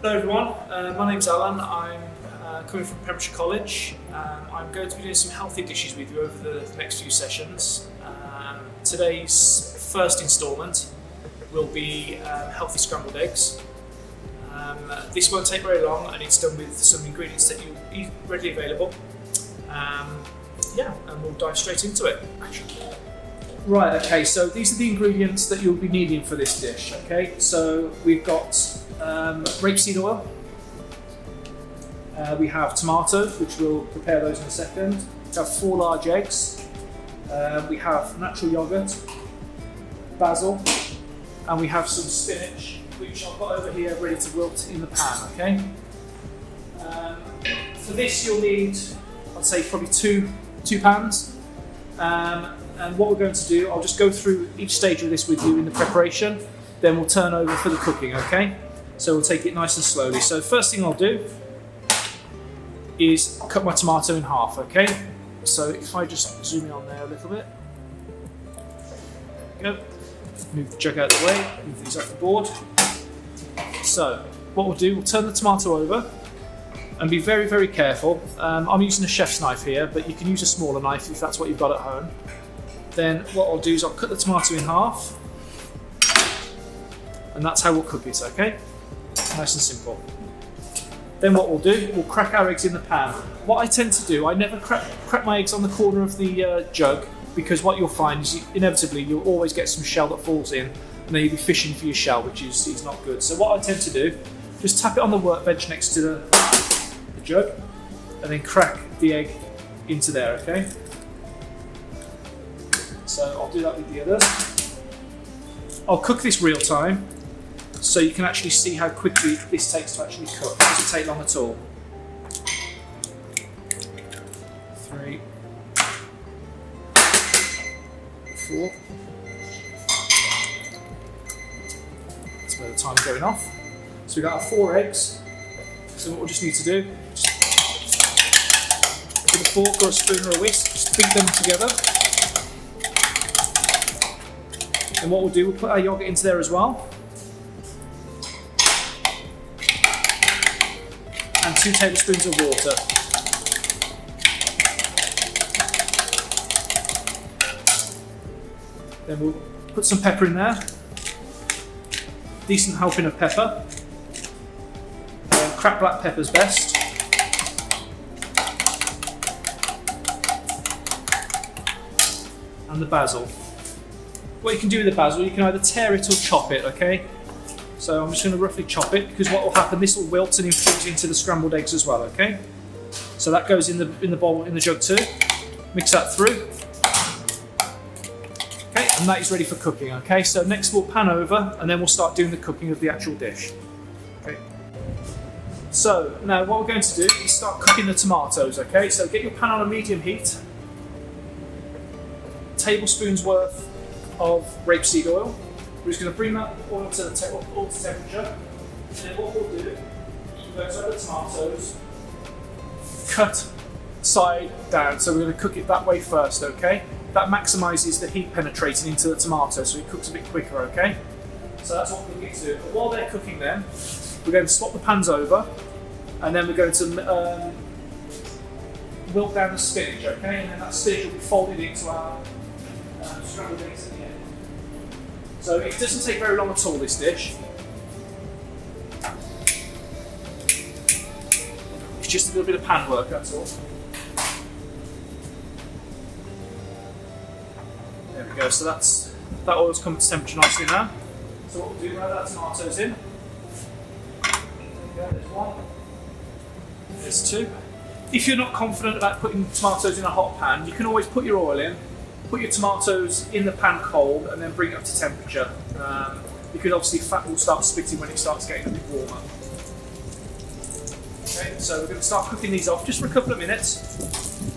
Hello everyone, my name's Alan. I'm coming from Pembrokeshire College. I'm going to be doing some healthy dishes with you over the next few sessions. Today's first instalment will be healthy scrambled eggs. This won't take very long and it's done with some ingredients that you'll readily available. And we'll dive straight into it. Right, okay, so these are the ingredients that you'll be needing for this dish, okay? So we've got rapeseed oil, we have tomatoes, which we'll prepare those in a second. We have 4 large eggs, we have natural yoghurt, basil, and we have some spinach, which I've got over here ready to wilt in the pan, okay? For this you'll need, I'd say probably two pans. And what we're going to do, I'll just go through each stage of this with you in the preparation, then we'll turn over for the cooking, okay? So we'll take it nice and slowly. So first thing I'll do is cut my tomato in half, okay? So if I just zoom in on there a little bit. There we go. Move the jug out of the way, move these off the board. So what we'll do, we'll turn the tomato over and be very, very careful. I'm using a chef's knife here, but you can use a smaller knife if that's what you've got at home. Then what I'll do is I'll cut the tomato in half, and that's how we'll cook it, okay? Nice and simple. Then what we'll do, we'll crack our eggs in the pan. What I tend to do, I never crack my eggs on the corner of the jug, because what you'll find is inevitably you'll always get some shell that falls in, and then you'll be fishing for your shell, which is not good. So what I tend to do, just tap it on the workbench next to the jug, and then crack the egg into there, okay? So I'll do that with the others. I'll cook this real time, so you can actually see how quickly this takes to actually cook. It doesn't take long at all. 3, 4. That's where the time's going off. So we've got our 4 eggs. So what we'll just need to do, with a fork or a spoon or a whisk, just beat them together. And what we'll do, we'll put our yoghurt into there as well. And 2 tablespoons of water. Then we'll put some pepper in there. Decent helping of pepper. Cracked black pepper's best. And the basil. What you can do with the basil, you can either tear it or chop it, okay? So I'm just going to roughly chop it, because what will happen, this will wilt and infuse into the scrambled eggs as well, okay? So that goes in the bowl, in the jug too. Mix that through. Okay, and that is ready for cooking, okay? So next we'll pan over, and then we'll start doing the cooking of the actual dish. Okay. So now what we're going to do is start cooking the tomatoes, okay? So get your pan on a medium heat. Tablespoons worth of rapeseed oil. We're just going to bring that oil to temperature, and then what we'll do, we'll go to the tomatoes, cut side down, so we're going to cook it that way first, okay? That maximises the heat penetrating into the tomato, so it cooks a bit quicker, okay? So that's what we're going to do. But while they're cooking then, we're going to swap the pans over, and then we're going to wilt down the spinach, okay? And then that spinach will be folded into our scrambled eggs at the end. So it doesn't take very long at all, this dish. It's just a little bit of pan work, that's all. There we go, so that oil's come to temperature nicely now. So what we'll do, we'll add our tomatoes in. There we go, there's 1. There's 2. If you're not confident about putting tomatoes in a hot pan, you can always put your oil in, put your tomatoes in the pan cold, and then bring it up to temperature, because obviously fat will start spitting when it starts getting a bit warmer. Okay, so we're going to start cooking these off just for a couple of minutes,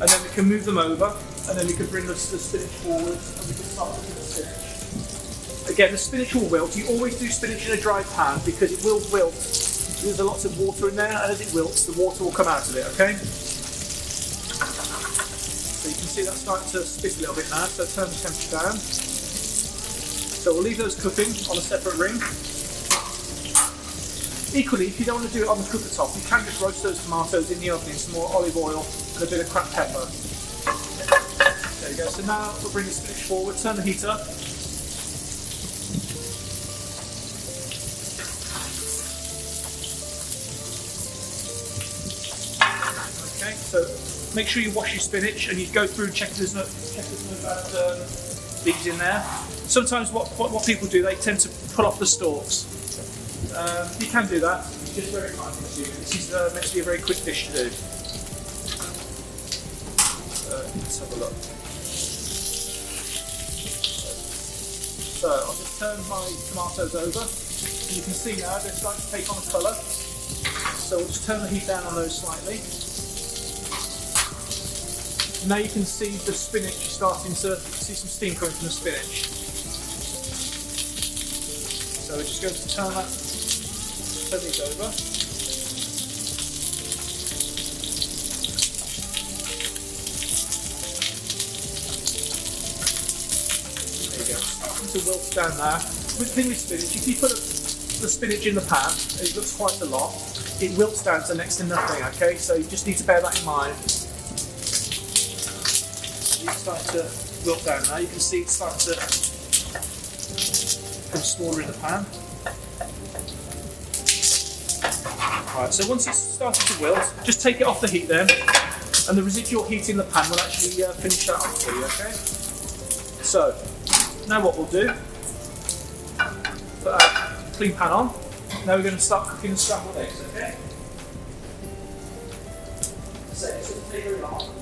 and then we can move them over, and then we can bring the spinach forward, and we can start cooking the spinach. Again, the spinach will wilt. You always do spinach in a dry pan because it will wilt. There's lots of water in there, and as it wilts, the water will come out of it, okay? So you can see that's starting to spit a little bit now, so turn the temperature down. So we'll leave those cooking on a separate ring. Equally, if you don't want to do it on the cooker top, you can just roast those tomatoes in the oven in some more olive oil and a bit of cracked pepper. There we go. So now we'll bring the spinach forward, turn the heat up. Okay, so make sure you wash your spinach and you go through and check there's no bad leaves in there. Sometimes what people do, they tend to pull off the stalks. You can do that, it's just very time consuming. This is meant to be a very quick dish to do. Let's have a look. So I'll just turn my tomatoes over. And you can see now they're starting to take on a colour. So we'll just turn the heat down on those slightly. Now you can see the spinach starting to see some steam coming from the spinach. So we're just going to turn these over. There you go, starting to wilt down there. With thin spinach, if you put the spinach in the pan, it looks quite a lot, it wilts down to next to nothing, okay? So you just need to bear that in mind. It's starting to wilt down now, you can see it's starting to become smaller in the pan. Right, so once it's started to wilt, just take it off the heat then, and the residual heat in the pan will actually finish that off for you, okay? So, now what we'll do, put a clean pan on, now we're going to start cooking the scrambled eggs, okay? So it's going to take very long.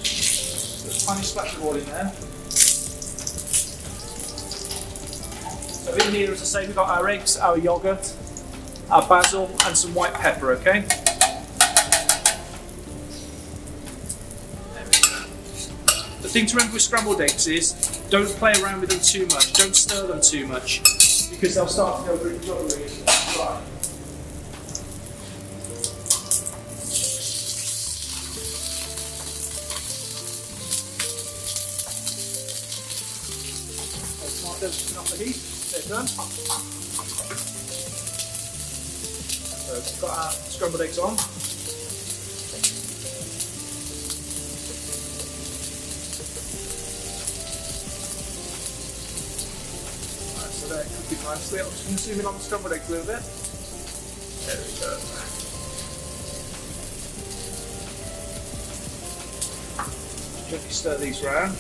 So a tiny splash of oil in there. So in here, as I say, we've got our eggs, our yoghurt, our basil and some white pepper, okay? The thing to remember with scrambled eggs is, don't play around with them too much, don't stir them too much, because they'll start to go really rubbery and dry. Tomatoes coming off the heat. They're done. So we've got our scrambled eggs on. Right, so they're cooking nicely. I'm just going to zoom in on the scrambled eggs a little bit. There we go. Just gently stir these around.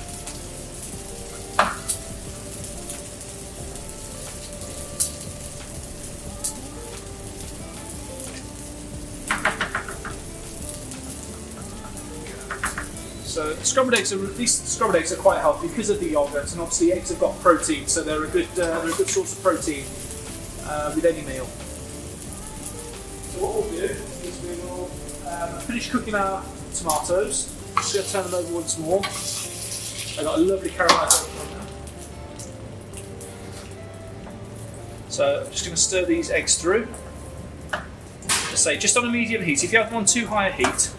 So scrambled eggs these scrambled eggs are quite healthy because of the yogurt, and obviously eggs have got protein, so they're a good source of protein with any meal. So what we'll do is we will finish cooking our tomatoes. Just going to turn them over once more. I've got a lovely caramelisation on there. So I'm just going to stir these eggs through. Just say just on a medium heat. If you have them on too high a heat,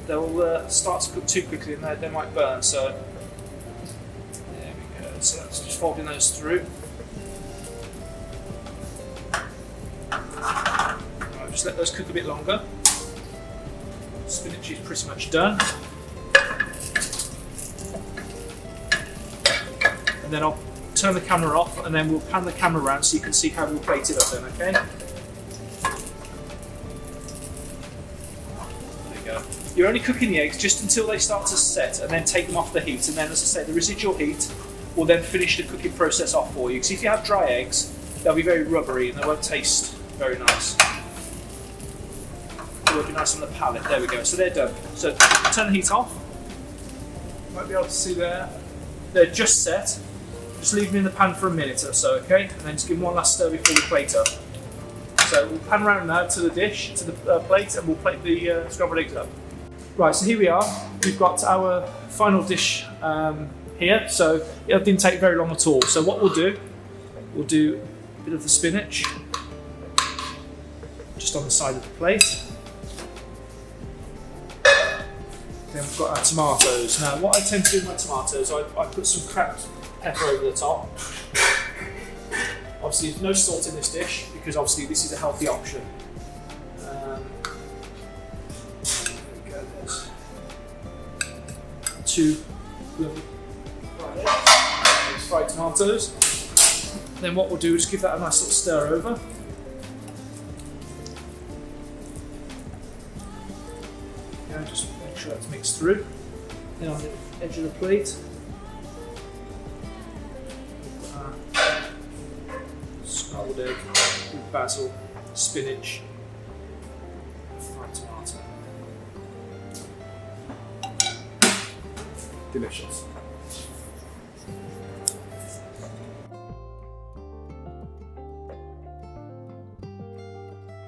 they'll start to cook too quickly and they might burn, so there we go. So that's just folding those through. Right, just let those cook a bit longer. Spinach is pretty much done. And then I'll turn the camera off and then we'll pan the camera around so you can see how we'll plate it up then, okay? You're only cooking the eggs just until they start to set and then take them off the heat, and then, as I say, the residual heat will then finish the cooking process off for you. Because if you have dry eggs, they'll be very rubbery and they won't taste very nice. It won't be nice on the palate. There we go, so they're done. So turn the heat off. You might be able to see there. They're just set. Just leave them in the pan for a minute or so, okay? And then just give them one last stir before we plate up. So we'll pan around now to the dish, to the plate, and we'll plate the scrambled eggs up. Right, so here we are. We've got our final dish here. So it didn't take very long at all. So what we'll do a bit of the spinach just on the side of the plate. Then we've got our tomatoes. Now, what I tend to do with my tomatoes, I put some cracked pepper over the top. Obviously, there's no salt in this dish because obviously this is a healthy option. There we go. There's 2 lovely fried tomatoes. Then what we'll do is give that a nice little stir over. And just make sure that's mixed through. Then on the edge of the plate, scrambled egg with basil, spinach, fried tomato. Delicious.